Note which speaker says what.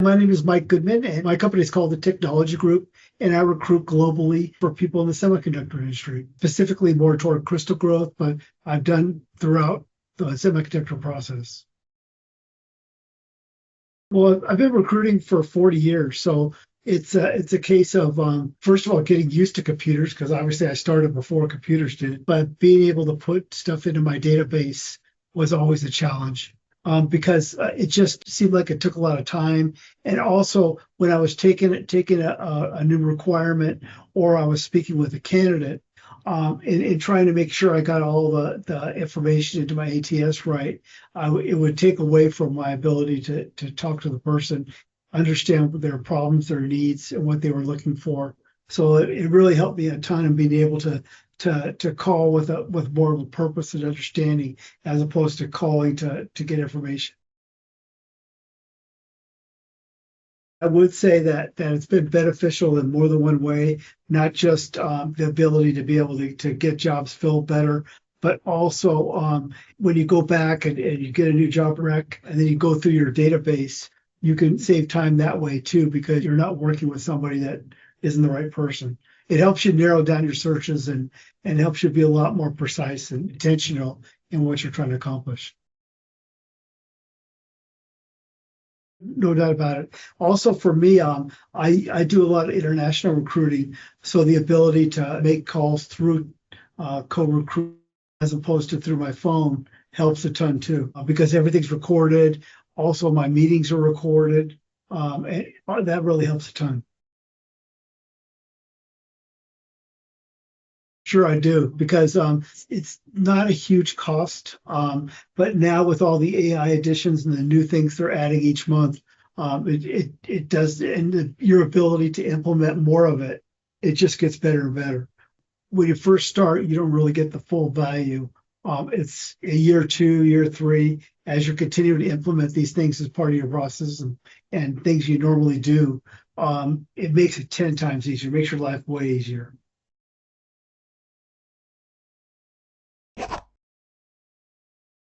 Speaker 1: My name is Mike Goodman, and my company is called the Technology Group, and I recruit globally for people in the semiconductor industry, specifically more toward crystal growth, but I've done throughout the semiconductor process. Well, I've been recruiting for 40 years, so it's a case of first of all getting used to computers because obviously I started before computers did, but being able to put stuff into my database was always a challenge. Because it just seemed like it took a lot of time. And also, when I was taking a new requirement or I was speaking with a candidate, and trying to make sure I got all the information into my ATS right, it would take away from my ability to talk to the person, understand their problems, their needs, and what they were looking for. So it really helped me a ton in being able to call with more of a purpose and understanding as opposed to calling to get information. I would say that it's been beneficial in more than one way, not just the ability to be able to get jobs filled better, but also when you go back and you get a new job rec and then you go through your database, you can save time that way too because you're not working with somebody that isn't the right person. It helps you narrow down your searches and helps you be a lot more precise and intentional in what you're trying to accomplish. No doubt about it. Also, for me, I do a lot of international recruiting, so the ability to make calls through CoRecruit as opposed to through my phone helps a ton too, because everything's recorded. Also, my meetings are recorded, and that really helps a ton. Sure, I do, because it's not a huge cost. But now with all the AI additions and the new things they're adding each month, it does, and your ability to implement more of it, it just gets better and better. When you first start, you don't really get the full value. It's a year two, year three, as you're continuing to implement these things as part of your process and things you normally do, it makes it 10 times easier, makes your life way easier.